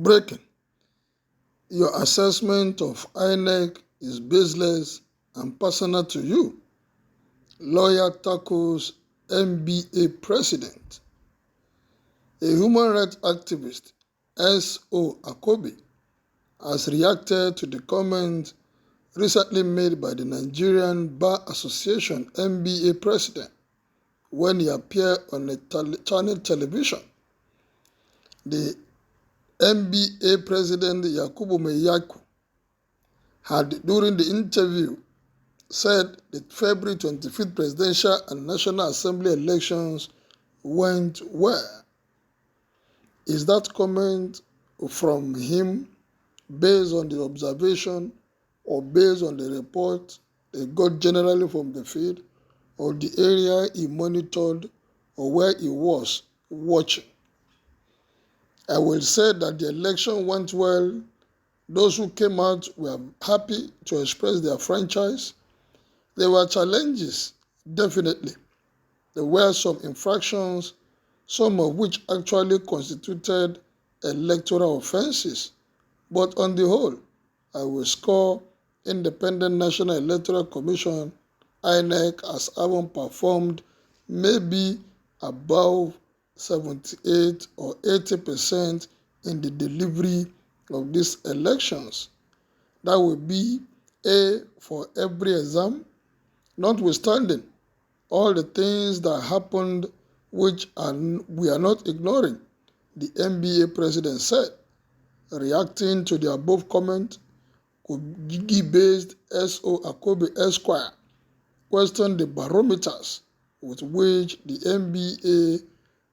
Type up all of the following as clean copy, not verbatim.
Breaking. Your assessment of INEC is baseless and personal to you. Lawyer tackles N.B.A. president. A human rights activist, S.O. Akobi, has reacted to the comment recently made by the Nigerian Bar Association N.B.A. president when he appeared on a channel television. The N.B.A. president Yakubu Meyaku had, during the interview, said the February 25th presidential and National Assembly elections went well. Is that comment from him based on the observation or based on the report they got generally from the field or the area he monitored or where he was watching? I will say that the election went well. Those who came out were happy to express their franchise. There were challenges, definitely. There were some infractions, some of which actually constituted electoral offenses. But on the whole, I will score Independent National Electoral Commission, INEC, as having performed maybe above 78 or 80% in the delivery of these elections. That will be A for every exam, notwithstanding all the things that happened which we are not ignoring. The N.B.A. president said, reacting to the above comment, Kogi-based S.O. Akobi Esquire questioned the barometers with which the N.B.A.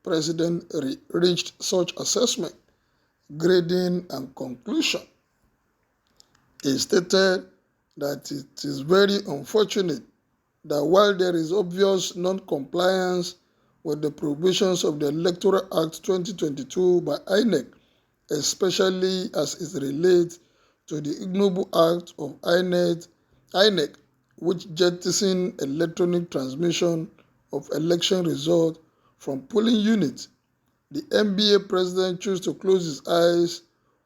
president reached such assessment, grading, and conclusion. He stated that it is very unfortunate that while there is obvious non-compliance with the provisions of the Electoral Act 2022 by INEC, especially as it relates to the ignoble act of INEC, which jettisoned electronic transmission of election results from polling units, the N.B.A. president chose to close his eyes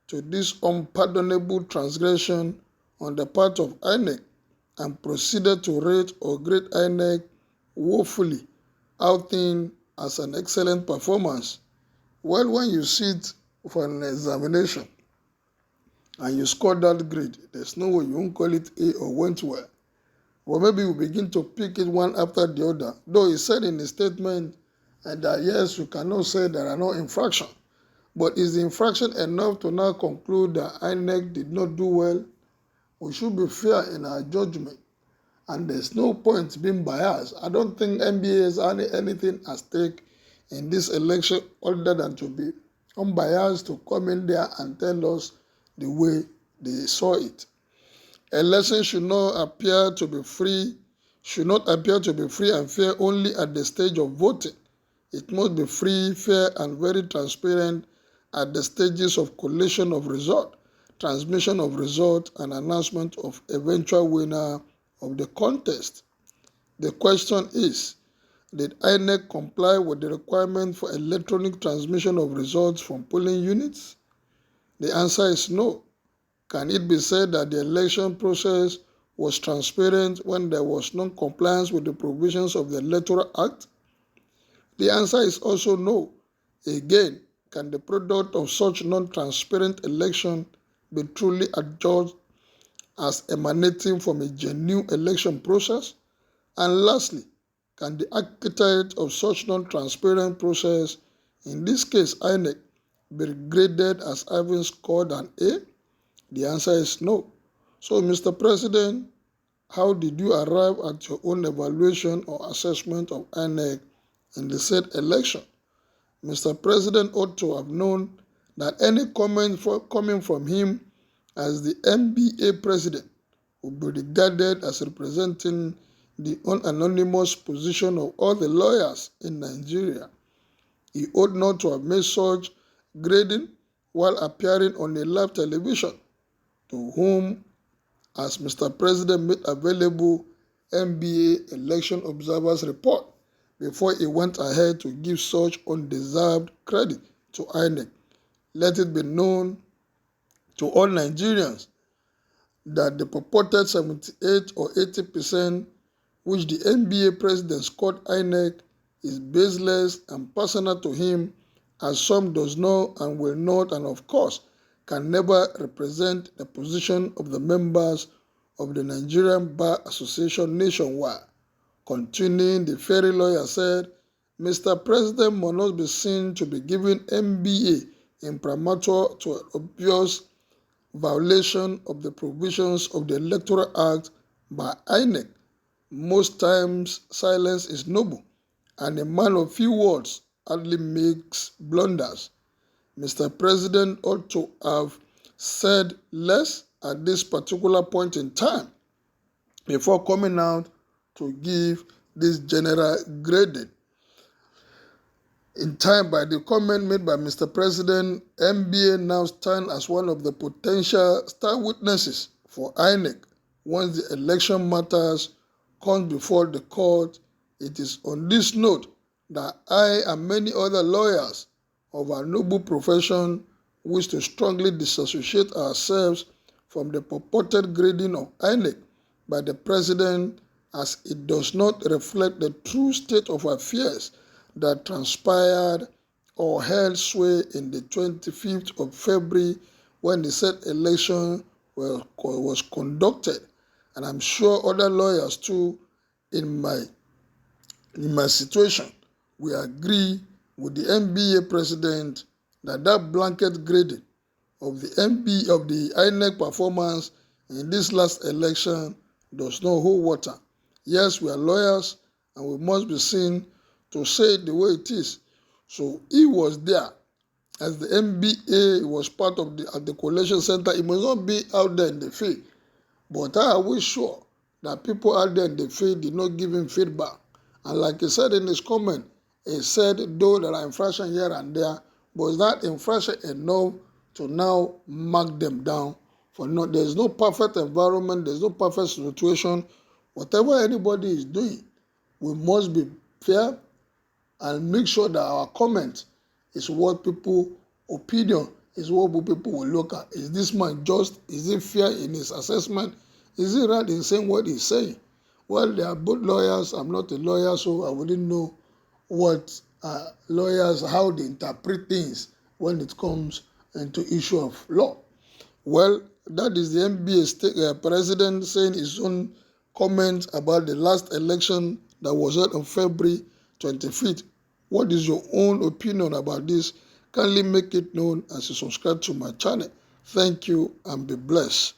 to this unpardonable transgression on the part of INEC and proceeded to rate or grade INEC woefully, outing as an excellent performance. Well, when you sit for an examination and you score that grade, there's no way you won't call it A or went well. Or maybe you begin to pick it one after the other. Though he said in his statement that yes, you cannot say there are no infractions. But is the infraction enough to now conclude that INEC did not do well? We should be fair in our judgment. And there's no point being biased. I don't think N.B.A. has anything at stake in this election other than to be unbiased, to come in there and tell us the way they saw it. Elections should not appear to be free and fair only at the stage of voting. It must be free, fair, and very transparent at the stages of collation of result, transmission of result, and announcement of eventual winner of the contest. The question is, did INEC comply with the requirement for electronic transmission of results from polling units? The answer is no. Can it be said that the election process was transparent when there was non-compliance with the provisions of the Electoral Act? The answer is also no. Again, can the product of such non-transparent election be truly adjudged as emanating from a genuine election process? And lastly, can the architect of such non-transparent process, in this case INEC, be graded as having scored an A? The answer is no. So, Mr. President, how did you arrive at your own evaluation or assessment of INEC in the said election? Mr. President ought to have known that any comment coming from him as the N.B.A. president would be regarded as representing the unanimous position of all the lawyers in Nigeria. He ought not to have made such grading while appearing on a live television, to whom, as Mr. President made available N.B.A. election observers report before he went ahead to give such undeserved credit to INEC. Let it be known to all Nigerians that the purported 78 or 80% which the N.B.A president scored INEC is baseless and personal to him, as some does not and will not, and of course can never represent the position of the members of the Nigerian Bar Association nationwide. Continuing, the fairy lawyer said, Mr. President must not be seen to be giving N.B.A imprimatur to an obvious violation of the provisions of the Electoral Act by INEC. Most times silence is noble, and a man of few words hardly makes blunders. Mr. President ought to have said less at this particular point in time before coming out to give this general grading. In time, by the comment made by Mr. President, N.B.A now stand as one of the potential star witnesses for INEC. Once the election matters comes before the court, it is on this note that I and many other lawyers of our noble profession wish to strongly disassociate ourselves from the purported grading of INEC by the President, as it does not reflect the true state of affairs that transpired or held sway in the 25th of February when the said election was conducted. And I'm sure other lawyers too in my situation will agree with the N.B.A president that blanket grading of the INEC performance in this last election does not hold water. Yes, we are lawyers and we must be seen to say it the way it is. So he was there as the N.B.A was part of the collation center. He must not be out there in the field. But I was sure that people out there in the field did not give him feedback. And like he said in his comment, he said, though there are infractions here and there, but is that infraction enough to now mark them down? There's no perfect environment, there's no perfect situation. Whatever anybody is doing, we must be fair and make sure that our comment is what people opinion is what people will look at. Is this man just? Is he fair in his assessment? Is he right in saying what he's saying? Well, they are both lawyers. I'm not a lawyer, so I wouldn't know what lawyers, how they interpret things when it comes into issue of law. Well, that is the N.B.A president saying his own comments about the last election that was held on February 25th. What is your own opinion about this? Kindly make it known as you subscribe to my channel. Thank you and be blessed.